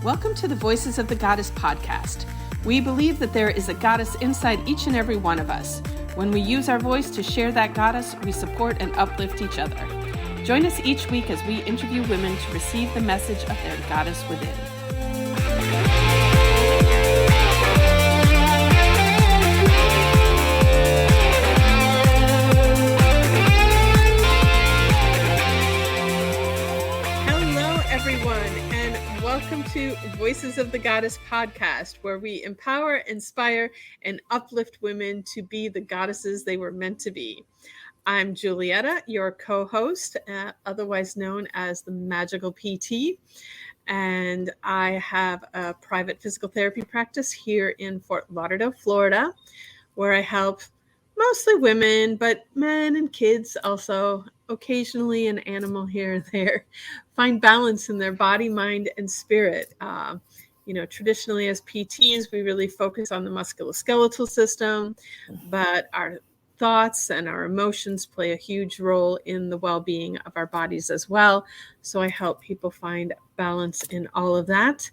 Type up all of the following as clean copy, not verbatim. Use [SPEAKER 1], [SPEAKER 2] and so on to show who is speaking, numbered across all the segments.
[SPEAKER 1] Welcome to the Voices of the Goddess podcast. We believe that there is a goddess inside each and every one of us. When we use our voice to share that goddess, we support and uplift each other. Join us each week as we interview women to receive the message of their goddess within. Hello, everyone, and welcome to Voices of the Goddess podcast, where we empower, inspire, and uplift women to be the goddesses they were meant to be. I'm Julietta, your co-host, otherwise known as the Magical PT, and I have a private physical therapy practice here in Fort Lauderdale, Florida, where I help mostly women, but men and kids also, occasionally an animal here and there, find balance in their body, mind, and spirit. Traditionally as PTs, we really focus on the musculoskeletal system, but our thoughts and our emotions play a huge role in the well-being of our bodies as well. So I help people find balance in all of that.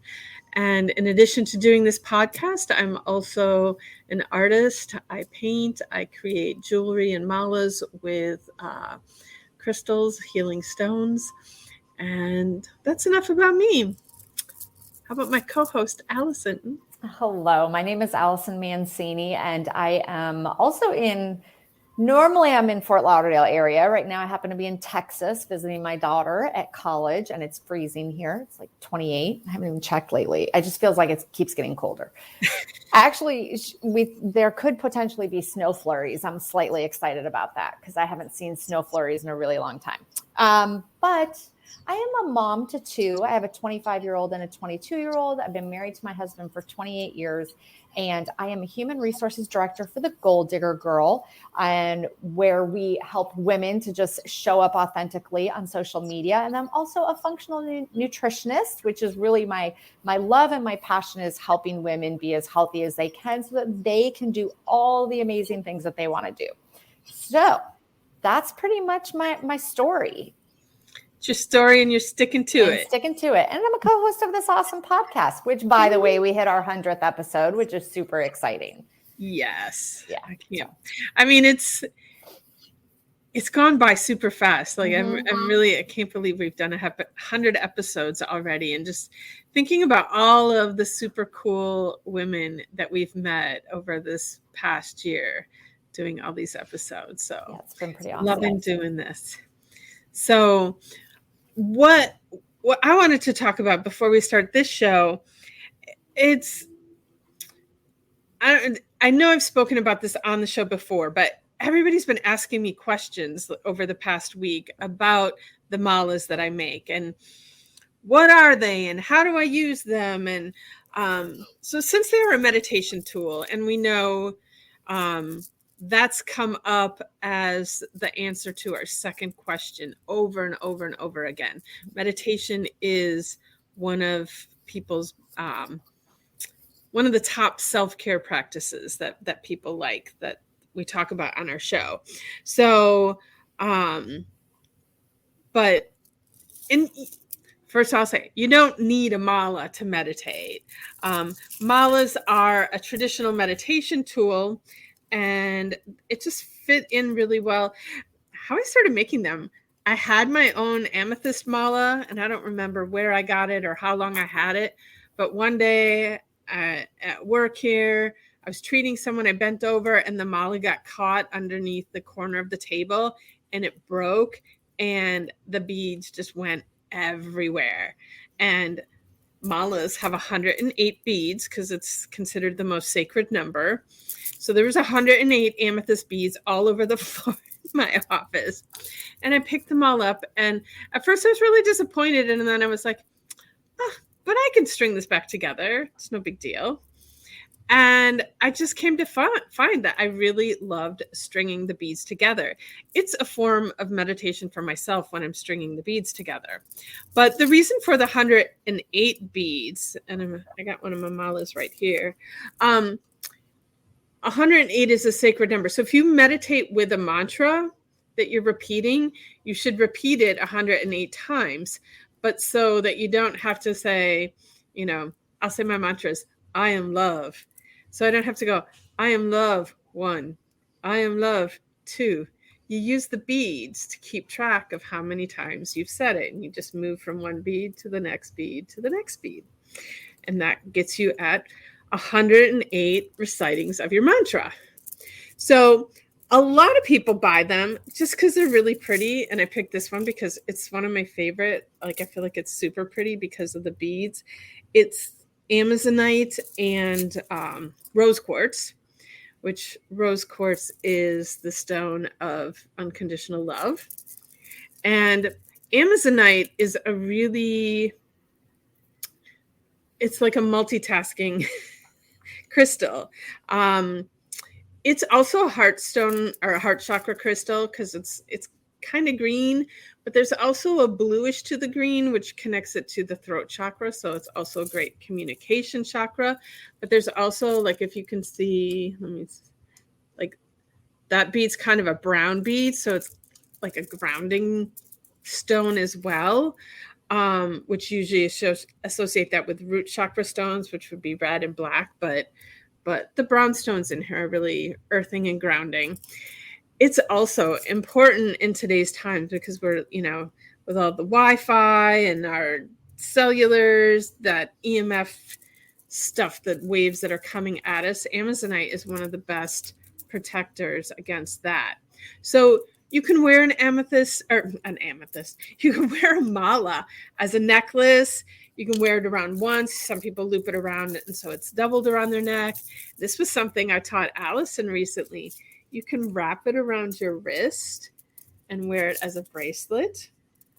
[SPEAKER 1] And in addition to doing this podcast, I'm also an artist. I paint, I create jewelry and malas with crystals, healing stones. And that's enough about me. How about my co-host, Allison?
[SPEAKER 2] Hello, my name is Allison Mancini, and I am also normally I'm in Fort Lauderdale area. Right now I happen to be in Texas visiting my daughter at college, and it's freezing here. It's like 28. I haven't even checked lately. It just feels like it keeps getting colder. Actually, there could potentially be snow flurries. I'm slightly excited about that because I haven't seen snow flurries in a really long time. But I am a mom to two. I have a 25-year-old and a 22-year-old. I've been married to my husband for 28 years, and I am a human resources director for the Gold Digger Girl, and where we help women to just show up authentically on social media. And I'm also a functional nutritionist, which is really my love and my passion is helping women be as healthy as they can so that they can do all the amazing things that they want to do. So that's pretty much my story.
[SPEAKER 1] It's your story and you're sticking to it.
[SPEAKER 2] Sticking to it. And I'm a co-host of this awesome podcast, which, by the way, we hit our 100th episode, which is super exciting.
[SPEAKER 1] Yes.
[SPEAKER 2] Yeah.
[SPEAKER 1] I mean, it's gone by super fast. Like I can't believe we've done 100 episodes already. And just thinking about all of the super cool women that we've met over this past year doing all these episodes. So
[SPEAKER 2] yeah, it's been pretty awesome.
[SPEAKER 1] Loving doing this. So what I wanted to talk about before we start this show, I know I've spoken about this on the show before, but everybody's been asking me questions over the past week about the malas that I make and what are they and how do I use them? And so since they are a meditation tool, and we know that's come up as the answer to our second question over and over and over again. Meditation is one of people's, one of the top self-care practices that people like, that we talk about on our show. So, first I'll say, you don't need a mala to meditate. Malas are a traditional meditation tool, and it just fit in really well. How I started making them, I had my own amethyst mala, and I don't remember where I got it or how long I had it. But one day at work here, I was treating someone, I bent over, and the mala got caught underneath the corner of the table, and it broke, and the beads just went everywhere. And malas have 108 beads because it's considered the most sacred number. So there was 108 amethyst beads all over the floor in my office. And I picked them all up. And at first I was really disappointed. And then I was like, but I can string this back together. It's no big deal. And I just came to find that I really loved stringing the beads together. It's a form of meditation for myself when I'm stringing the beads together. But the reason for the 108 beads, and I got one of my malas right here, 108 is a sacred number. So if you meditate with a mantra that you're repeating, you should repeat it 108 times. But so that you don't have to say, You know, I'll say my mantras, I am love. So I don't have to go, I am love, 1. I am love, 2. You use the beads to keep track of how many times you've said it. And you just move from one bead to the next bead to the next bead. And that gets you at 108 recitings of your mantra. So a lot of people buy them just because they're really pretty. And I picked this one because it's one of my favorite. Like, I feel like it's super pretty because of the beads. It's Amazonite and rose quartz, which rose quartz is the stone of unconditional love. And Amazonite is it's like a multitasking crystal. It's also a heart stone or a heart chakra crystal because it's kind of green, but there's also a bluish to the green, which connects it to the throat chakra. So it's also a great communication chakra. But there's also, like, if you can see, like that bead's kind of a brown bead. So it's like a grounding stone as well, which usually associate that with root chakra stones, which would be red and black. But the brown stones in here are really earthing and grounding. It's also important in today's times because we're, with all the Wi-Fi and our cellulars, that EMF stuff, that waves that are coming at us, Amazonite is one of the best protectors against that. So you can wear an amethyst. You can wear a mala as a necklace. You can wear it around once. Some people loop it around, and so it's doubled around their neck. This was something I taught Allison recently. You can wrap it around your wrist and wear it as a bracelet.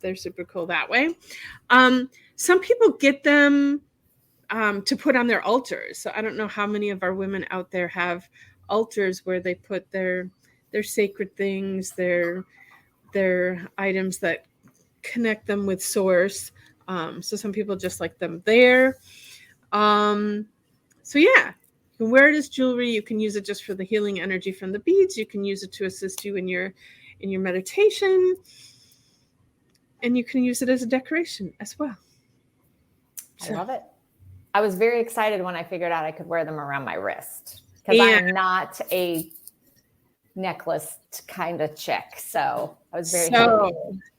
[SPEAKER 1] They're super cool that way. Some people get them to put on their altars. So I don't know how many of our women out there have altars where they put their sacred things, their items that connect them with source. So some people just like them there. So yeah, you can wear it as jewelry. You can use it just for the healing energy from the beads. You can use it to assist you in your meditation, and you can use it as a decoration as well.
[SPEAKER 2] I love it. I was very excited when I figured out I could wear them around my wrist because I'm not a necklace kind of chick. So I was very happy.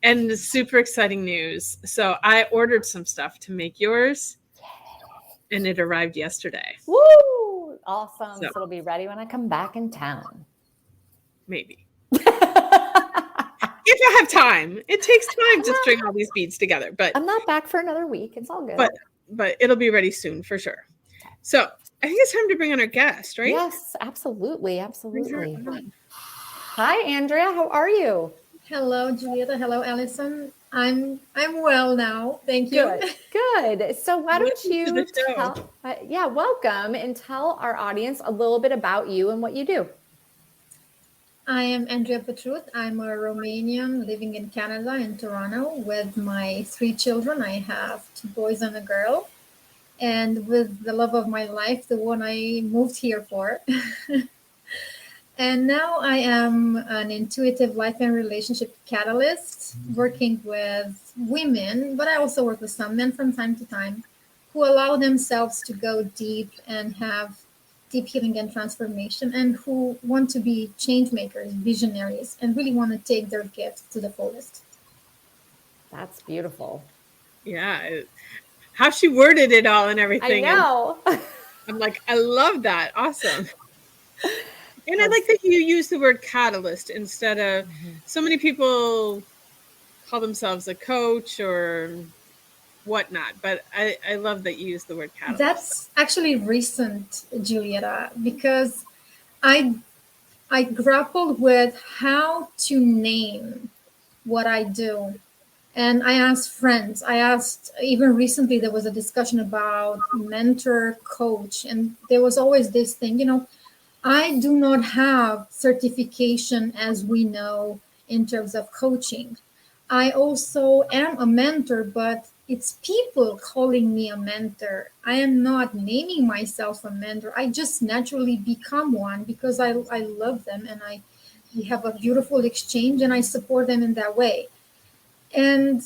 [SPEAKER 1] And super exciting news. So I ordered some stuff to make yours. Yay. And it arrived yesterday.
[SPEAKER 2] Woo! Awesome. So it'll be ready when I come back in town.
[SPEAKER 1] Maybe. If I have time. It takes time to string all these beads together. But
[SPEAKER 2] I'm not back for another week. It's all good.
[SPEAKER 1] But it'll be ready soon for sure. So I think it's time to bring on our guest, right?
[SPEAKER 2] Yes, absolutely. Absolutely. Hi, Andrea. How are you?
[SPEAKER 3] Hello, Julieta. Hello, Allison. I'm well now. Thank you.
[SPEAKER 2] Good. So why don't you tell, welcome, and tell our audience a little bit about you and what you do.
[SPEAKER 3] I am Andrea Petrut. I'm a Romanian living in Canada, in Toronto, with my 3 children. I have 2 boys and a girl. And with the love of my life, the one I moved here for. And now I am an intuitive life and relationship catalyst, working with women, but I also work with some men from time to time, who allow themselves to go deep and have deep healing and transformation, and who want to be change makers, visionaries, and really want to take their gifts to the fullest.
[SPEAKER 2] That's beautiful.
[SPEAKER 1] Yeah. How she worded it all and everything.
[SPEAKER 2] I know.
[SPEAKER 1] I'm like, I love that. Awesome. And I like that you use the word catalyst instead of, so many people call themselves a coach or whatnot, but I love that you use the word catalyst.
[SPEAKER 3] That's actually recent, Julieta, because I grappled with how to name what I do. And I asked friends, even recently there was a discussion about mentor, coach, and there was always this thing, I do not have certification, as we know, in terms of coaching. I also am a mentor, but it's people calling me a mentor. I am not naming myself a mentor. I just naturally become one because I love them, and we have a beautiful exchange, and I support them in that way. And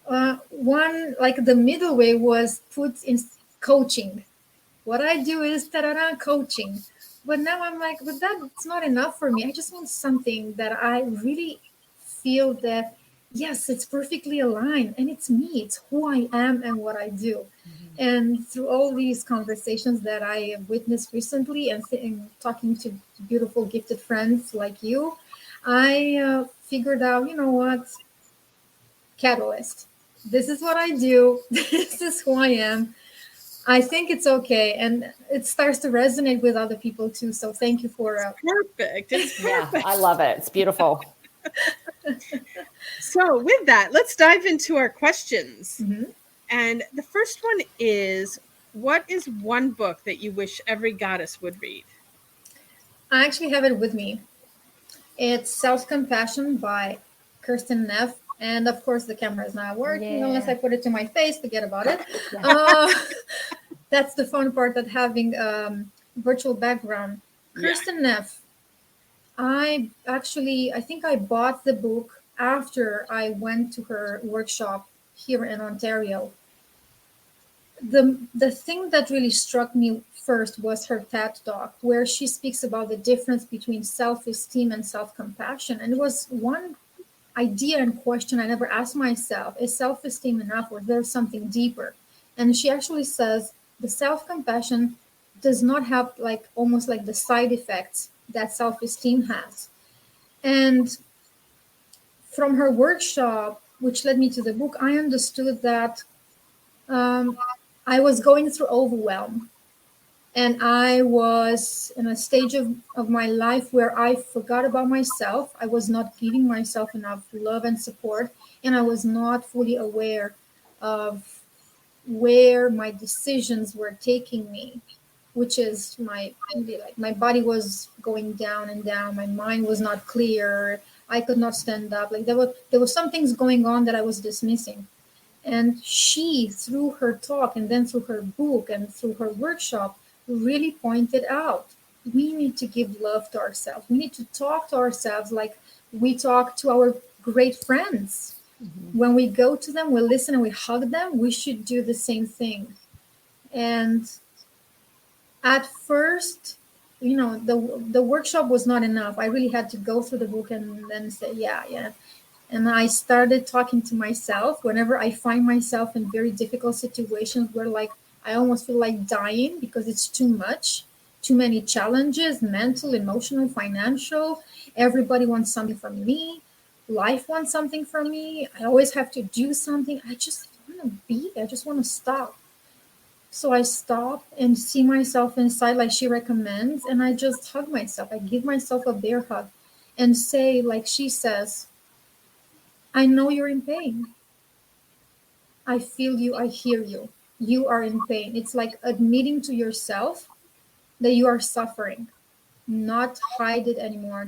[SPEAKER 3] One, like the middle way, was put in coaching. What I do is ta-da-da, coaching. But now I'm like, but that's not enough for me. I just want something that I really feel that, yes, it's perfectly aligned and it's me, it's who I am and what I do. And through all these conversations that I have witnessed recently and talking to beautiful, gifted friends like you, I figured out, you know what, catalyst. This is what I do. This is who I am. I think it's okay, and it starts to resonate with other people too. So thank you for
[SPEAKER 1] Perfect. It's perfect.
[SPEAKER 2] Yeah, I love it. It's beautiful.
[SPEAKER 1] So with that, let's dive into our questions.
[SPEAKER 3] Mhm.
[SPEAKER 1] And the first one is, what is one book that you wish every goddess would read?
[SPEAKER 3] I actually have it with me. It's Self Compassion by Kirsten Neff. And of course, the camera is not working unless I put it to my face. Forget about it.
[SPEAKER 2] Yeah.
[SPEAKER 3] That's the fun part of having virtual background. Kirsten Neff. I think I bought the book after I went to her workshop here in Ontario. The thing that really struck me first was her TED talk, where she speaks about the difference between self-esteem and self-compassion. And it was one idea and question I never asked myself: is self-esteem enough, or is there something deeper? And she actually says the self-compassion does not have, like, almost like the side effects that self-esteem has. And from her workshop, which led me to the book, I understood that um, I was going through overwhelm, and I was in a stage of my life where I forgot about myself. I was not giving myself enough love and support, and I was not fully aware of where my decisions were taking me, which is my body was going down and down. My mind was not clear. I could not stand up. Like there were some things going on that I was dismissing. And she, through her talk and then through her book and through her workshop, really pointed out we need to give love to ourselves. We need to talk to ourselves like we talk to our great friends. When we go to them, we listen and we hug them. We should do the same thing. And at first, the workshop was not enough. I really had to go through the book and then say, yeah. And I started talking to myself whenever I find myself in very difficult situations where, like, I almost feel like dying because it's too much, too many challenges, mental, emotional, financial. Everybody wants something from me. Life wants something from me. I always have to do something. I just want to be. I just want to stop. So I stop and see myself inside, like she recommends, and I just hug myself. I give myself a bear hug and say, like she says, I know you're in pain. I feel you. I hear you. You are in pain. It's like admitting to yourself that you are suffering, not hide it anymore.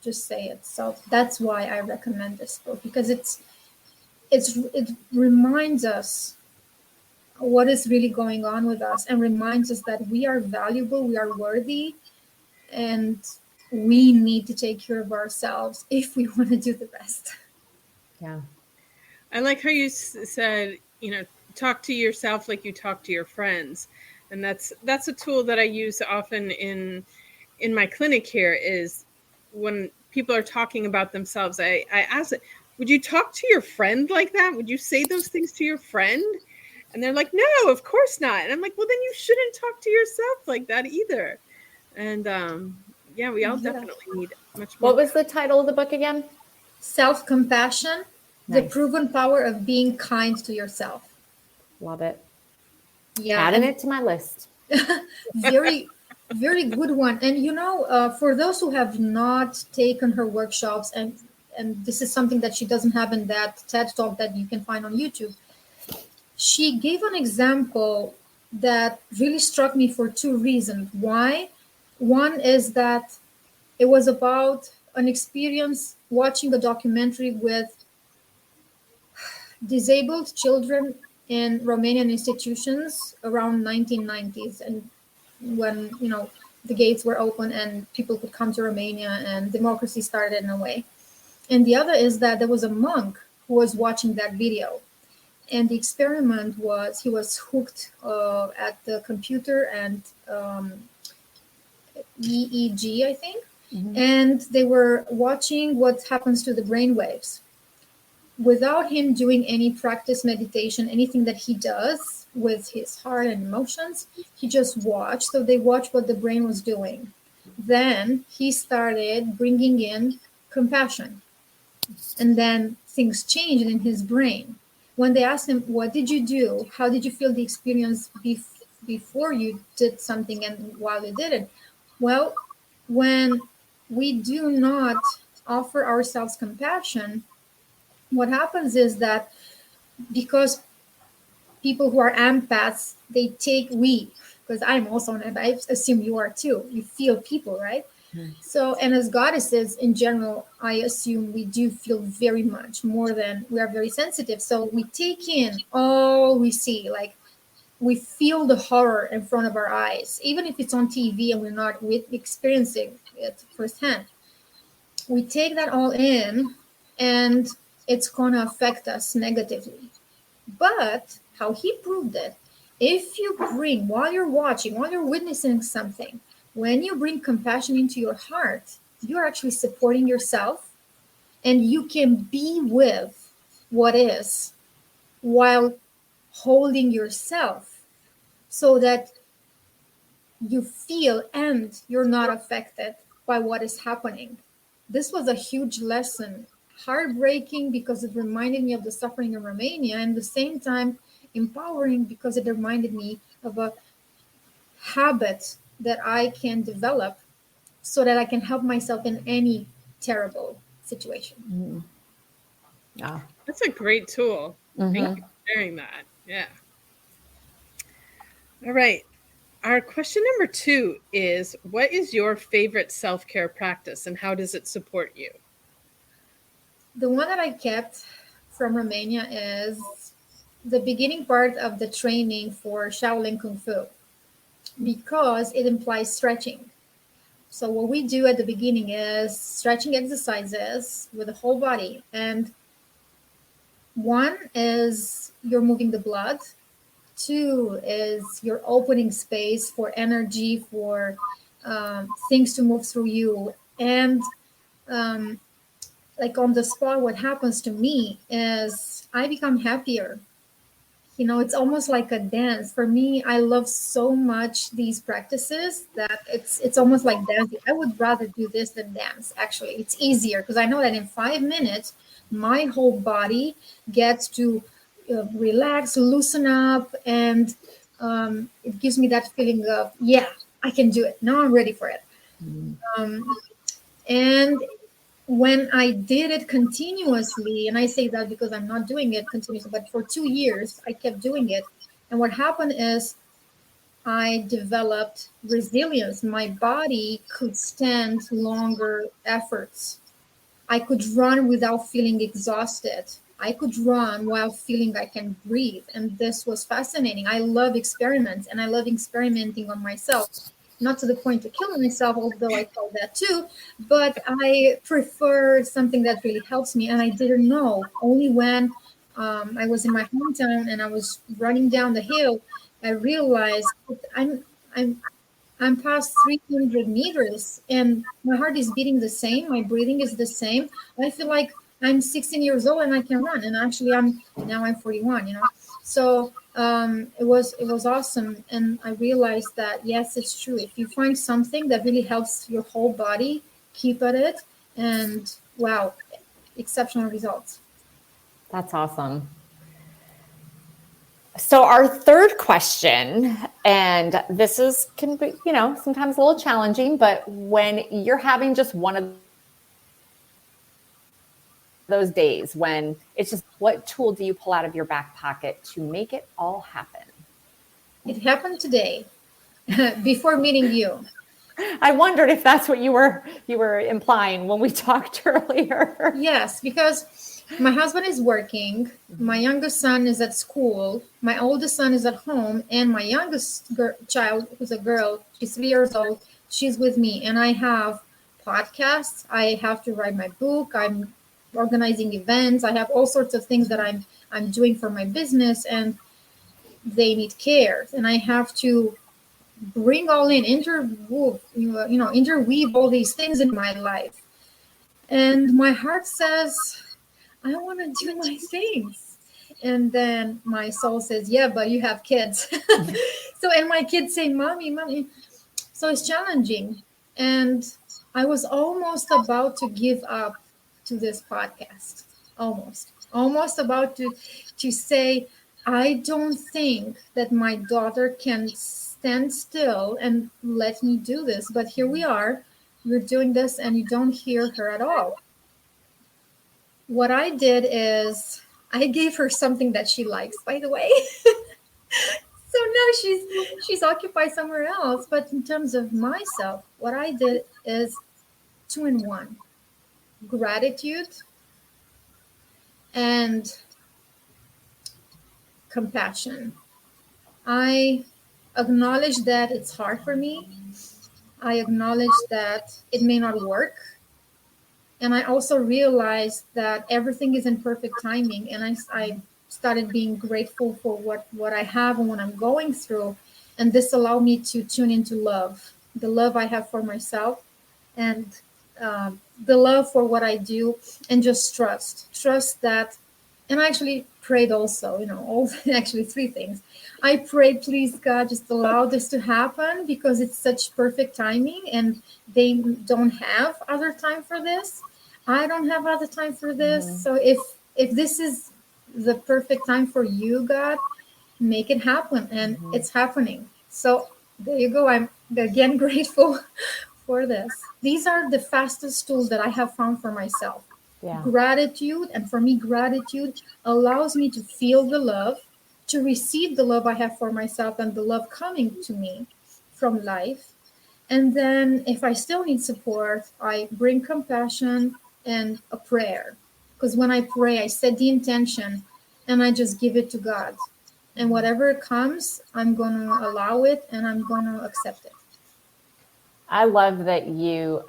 [SPEAKER 3] Just say it. So that's why I recommend this book, because it reminds us what is really going on with us and reminds us that we are valuable, we are worthy, and we need to take care of ourselves if we want to do the best.
[SPEAKER 2] Yeah.
[SPEAKER 1] I like how you said, talk to yourself like you talk to your friends. And that's a tool that I use often in my clinic here. Is when people are talking about themselves, I ask it, would you talk to your friend like that? Would you say those things to your friend? And they're like, no, of course not. And I'm like, well, then you shouldn't talk to yourself like that either. And we all definitely need much more.
[SPEAKER 2] What was the title of the book again?
[SPEAKER 3] Self-compassion, the
[SPEAKER 2] Nice.
[SPEAKER 3] proven power of being kind to yourself.
[SPEAKER 2] Love it.
[SPEAKER 3] Yeah,
[SPEAKER 2] Adding it to my list.
[SPEAKER 3] very, very good one. And for those who have not taken her workshops, and this is something that she doesn't have in that TED talk that you can find on YouTube, she gave an example that really struck me for two reasons. Why? One is that it was about an experience watching a documentary with disabled children in Romanian institutions around 1990s, and when the gates were open and people could come to Romania and democracy started in a way. And the other is that there was a monk who was watching that video, And the experiment was, he was hooked at the computer and EEG, I think.
[SPEAKER 2] Mhm.
[SPEAKER 3] And they were watching what happens to the brain waves. Without him doing any practice meditation, anything that he does with his heart and emotions, he just watched. So they watched what the brain was doing. Then he started bringing in compassion. And then things changed in his brain. When they asked him, what did you do? How did you feel the experience before you did something and while you did it? Well, when we do not offer ourselves compassion, what happens is that because people who are empaths, they take because I'm also an empath, I assume you are too. You feel people, right? So, and as goddesses in general, I assume we do feel very much more than we are very sensitive. So we take in all we see, like we feel the horror in front of our eyes, even if it's on TV and we're not experiencing it firsthand. We take that all in and it's going to affect us negatively. But how he proved it, if you bring, while you're watching, while you're witnessing something, when you bring compassion into your heart, you're actually supporting yourself and you can be with what is while holding yourself so that you feel and you're not affected by what is happening. This was a huge lesson, heartbreaking because it reminded me of the suffering in Romania, and at the same time empowering because it reminded me of a habit that I can develop so that I can help myself in any terrible situation.
[SPEAKER 2] Mhm. Yeah.
[SPEAKER 1] That's a great tool. Thank
[SPEAKER 2] Mhm.
[SPEAKER 1] you for sharing that. Yeah. All right. Our question number 2 is, what is your favorite self-care practice and how does it support you?
[SPEAKER 3] The one that I kept from Romania is the beginning part of the training for Shaolin Kung Fu because it implies stretching. So what we do at the beginning is stretching exercises with the whole body. And one is you're moving the blood. Two is you're opening space for energy, for things to move through you. And um, like on the spot, what happens to me is I become happier. You know, it's almost like a dance for me. I love so much these practices that it's almost like dancing. I would rather do this than dance. Actually, it's easier because I know that in 5 minutes my whole body gets to relax, loosen up, and it gives me that feeling of, yeah, I can do it now. I'm ready for it. um, and when I did it continuously, and I say that because I'm not doing it continuously, but for 2 years, I kept doing it. And what happened is I developed resilience. My body could stand longer efforts. I could run without feeling exhausted. I could run while feeling I can breathe. And this was fascinating. I love experiments and I love experimenting on myself. Not to the point of killing myself, although I felt that too, but I prefer something that really helps me. And I didn't know. Only when I was in my hometown and I was running down the hill, I realized that I'm past 300 meters and my heart is beating the same. My breathing is the same. I feel like I'm 16 years old and I can run. And actually, I'm 41. You know, so it was awesome. And I realized that yes, it's true. If you find something that really helps your whole body, keep at it. And wow, exceptional results.
[SPEAKER 2] That's awesome. So our third question, and this can be, sometimes a little challenging, but when you're having just one of those days when it's just, what tool do you pull out of your back pocket to make it all happen?
[SPEAKER 3] It happened today before meeting you.
[SPEAKER 2] I wondered if that's what you were implying when we talked earlier.
[SPEAKER 3] Yes, because my husband is working, my youngest son is at school, my oldest son is at home, and my youngest child, who's a girl, she's 3 years old, she's with me. And I have podcasts, I have to write my book, I'm organizing events, I have all sorts of things that I'm I'm doing for my business, and they need care, and I have to bring all in, interweave all these things in my life. And my heart says, I want to do my things. And then my soul says, yeah, but you have kids. So, and my kids say, mommy, mommy. So it's challenging. And I was almost about to give up to this podcast. Almost about to say, I don't think that my daughter can stand still and let me do this. But here we are. We're doing this, and you don't hear her at all. What I did is I gave her something that she likes, by the way. So now she's occupied somewhere else. But in terms of myself, what I did is 2 in 1: gratitude and compassion. I acknowledge that it's hard for me. I acknowledge that it may not work. And I also realized that everything is in perfect timing. And I started being grateful for what I have and what I'm going through. And this allowed me to tune into love, the love I have for myself, and the love for what I do, and just trust that. And I actually prayed also, actually 3 things. I prayed, please God, just allow this to happen, because it's such perfect timing, and they don't have other time for this. I don't have other time for this.
[SPEAKER 2] Mm-hmm.
[SPEAKER 3] So if this is the perfect time for you, God, make it happen. And it's happening. So there you go. I'm again grateful for this. These are the fastest tools that I have found for myself.
[SPEAKER 2] Yeah.
[SPEAKER 3] Gratitude. And for me, gratitude allows me to feel the love, to receive the love I have for myself, and the love coming to me from life. And then if I still need support, I bring compassion and a prayer. Because when I pray, I set the intention and I just give it to God. And whatever comes, I'm going to allow it, and I'm going to accept it.
[SPEAKER 2] I love that you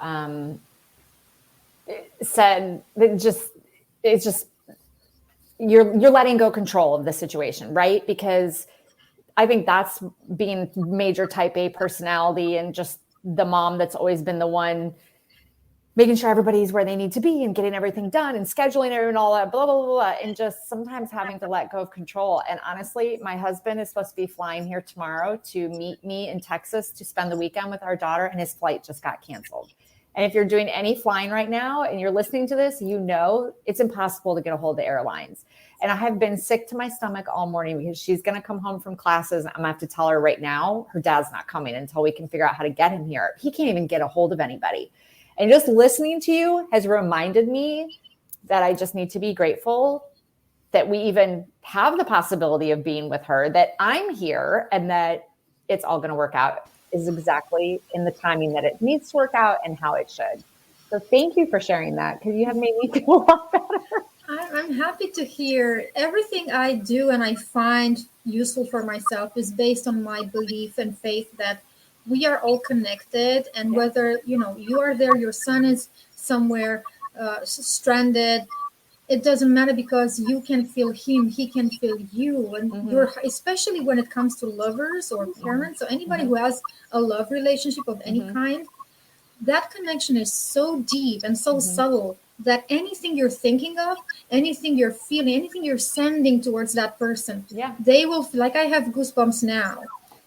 [SPEAKER 2] said that it's just you're letting go control of the situation, right? Because I think that's being major type A personality, and just the mom that's always been the one making sure everybody's where they need to be and getting everything done and scheduling it and all that, blah, blah, blah, blah, and just sometimes having to let go of control. And honestly, my husband is supposed to be flying here tomorrow to meet me in Texas to spend the weekend with our daughter, and his flight just got canceled. And if you're doing any flying right now and you're listening to this, it's impossible to get a hold of the airlines. And I have been sick to my stomach all morning, because she's going to come home from classes. I'm going to have to tell her right now, her dad's not coming until we can figure out how to get him here. He can't even get a hold of anybody. And just listening to you has reminded me that I just need to be grateful that we even have the possibility of being with her, that I'm here, and that it's all going to work out is exactly in the timing that it needs to work out and how it should. So thank you for sharing that, because you have made me feel a lot better.
[SPEAKER 3] I'm happy to hear. Everything I do and I find useful for myself is based on my belief and faith that we are all connected. And whether, you are there, your son is somewhere stranded, it doesn't matter, because you can feel him, he can feel you. And you're, especially when it comes to lovers or parents or anybody who has a love relationship of any kind, that connection is so deep and so subtle that anything you're thinking of, anything you're feeling, anything you're sending towards that person, they will, like I have goosebumps now.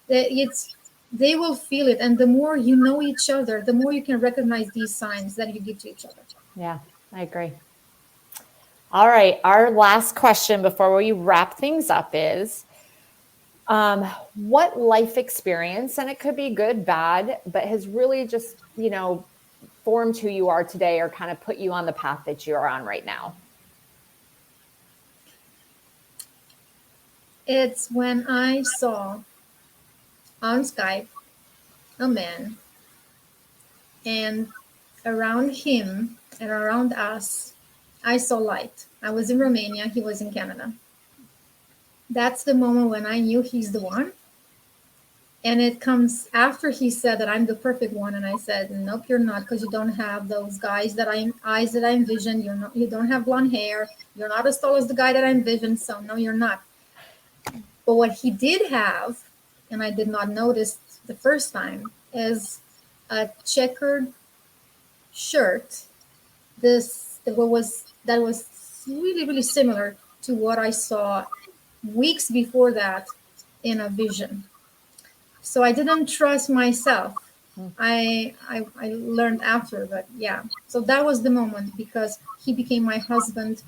[SPEAKER 3] They will feel it. And the more you know each other, the more you can recognize these signs that you give to each other.
[SPEAKER 2] Yeah, I agree. All right. Our last question before we wrap things up is, what life experience, and it could be good, bad, but has really just, formed who you are today, or kind of put you on the path that you're on right now?
[SPEAKER 3] It's when I saw on Skype a man, and around him and around us, I saw light. I was in Romania, he was in Canada. That's the moment when I knew he's the one. And it comes after he said that I'm the perfect one, and I said, nope, you're not, because you don't have those eyes that I envisioned. You don't have blonde hair. You're not as tall as the guy that I envisioned. So no, you're not. But what he did have, and I did not notice the first time, is a checkered shirt. That was really, really similar to what I saw weeks before that in a vision. So I didn't trust myself. I learned after, but yeah. So that was the moment, because he became my husband.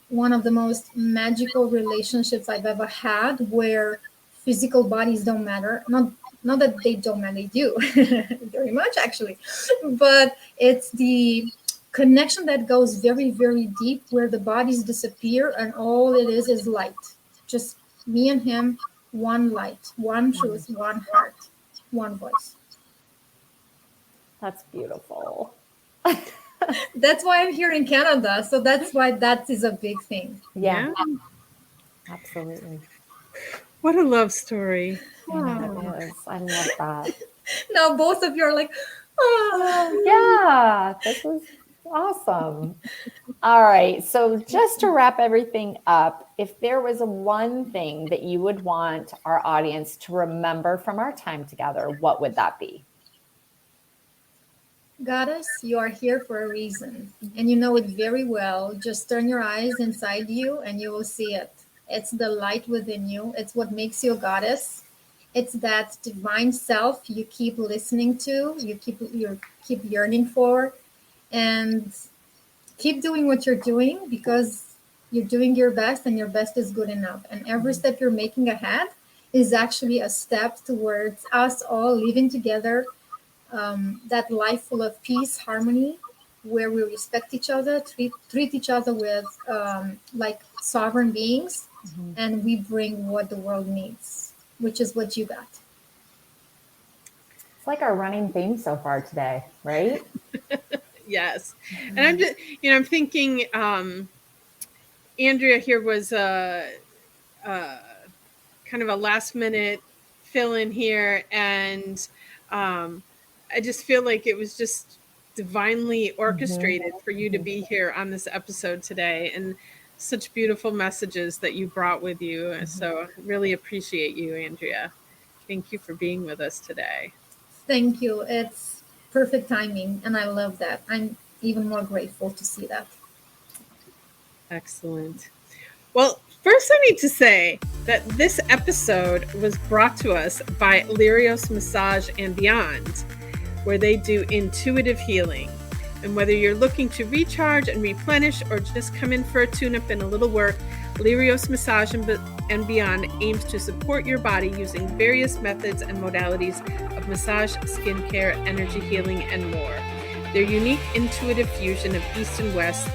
[SPEAKER 3] One of the most magical relationships I've ever had, where physical bodies don't matter. Not that they don't matter, they do very much actually, but it's the connection that goes very, very deep, where the bodies disappear and all it is light. Just me and him, one light, one truth, one heart, one voice.
[SPEAKER 2] That's beautiful.
[SPEAKER 3] That's why I'm here in Canada. So that's why that is a big thing.
[SPEAKER 2] Yeah. Absolutely.
[SPEAKER 1] What a love story.
[SPEAKER 2] Yeah, it is. I love that.
[SPEAKER 3] Now both of you are like, oh.
[SPEAKER 2] Yeah, this was awesome. All right. So just to wrap everything up, if there was one thing that you would want our audience to remember from our time together, what would that be?
[SPEAKER 3] Goddess, you are here for a reason, and you know it very well. Just turn your eyes inside you and you will see it. It's the light within you. It's what makes you a goddess. It's that divine self you keep listening to, you keep yearning for, and keep doing what you're doing, because you're doing your best and your best is good enough. And every step you're making ahead is actually a step towards us all living together, that life full of peace, harmony, where we respect each other, treat each other with like sovereign beings, and we bring what the world needs, which is what you got.
[SPEAKER 2] It's like our running theme so far today, right?
[SPEAKER 1] Yes. And I'm just, I'm thinking, Andrea here was kind of a last minute fill in here. And I just feel like it was just divinely orchestrated for you to be here on this episode today, and such beautiful messages that you brought with you. So really appreciate you, Andrea. Thank you for being with us today.
[SPEAKER 3] Thank you. It's perfect timing, and I love that. I'm even more grateful to see that.
[SPEAKER 1] Excellent. Well, first I need to say that this episode was brought to us by Lirios Massage and Beyond, where they do intuitive healing. And whether you're looking to recharge and replenish or just come in for a tune-up and a little work, Lirios Massage and Beyond aims to support your body using various methods and modalities of massage, skincare, energy healing, and more. Their unique intuitive fusion of East and West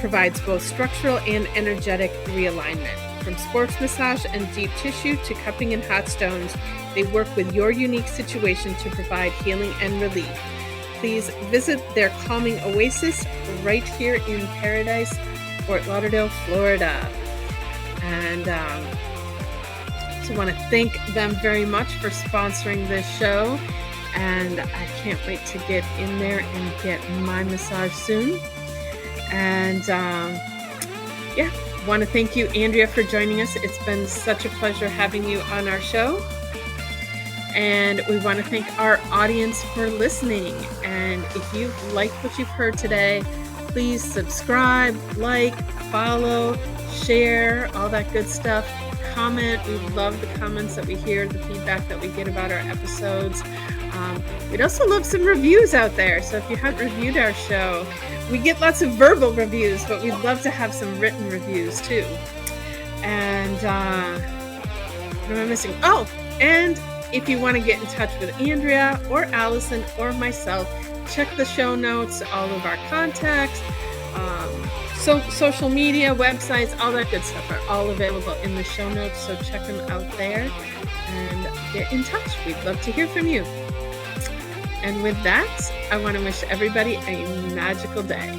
[SPEAKER 1] provides both structural and energetic realignment. From sports massage and deep tissue to cupping and hot stones, they work with your unique situation to provide healing and relief. Please visit their calming oasis right here in Paradise, Fort Lauderdale, Florida. And so I want to thank them very much for sponsoring this show. And I can't wait to get in there and get my massage soon. And want to thank you, Andrea, for joining us. It's been such a pleasure having you on our show. And we want to thank our audience for listening. And if you've liked what you've heard today, please subscribe, like, follow, share, all that good stuff. Comment. We love the comments that we hear, the feedback that we get about our episodes. We'd also love some reviews out there. So if you haven't reviewed our show, we get lots of verbal reviews, but we'd love to have some written reviews too. And what am I missing? Oh, and if you want to get in touch with Andrea or Allison or myself, check the show notes. All of our contacts, social media, websites, all that good stuff are all available in the show notes. So check them out there and get in touch. We'd love to hear from you. And with that, I want to wish everybody a magical day.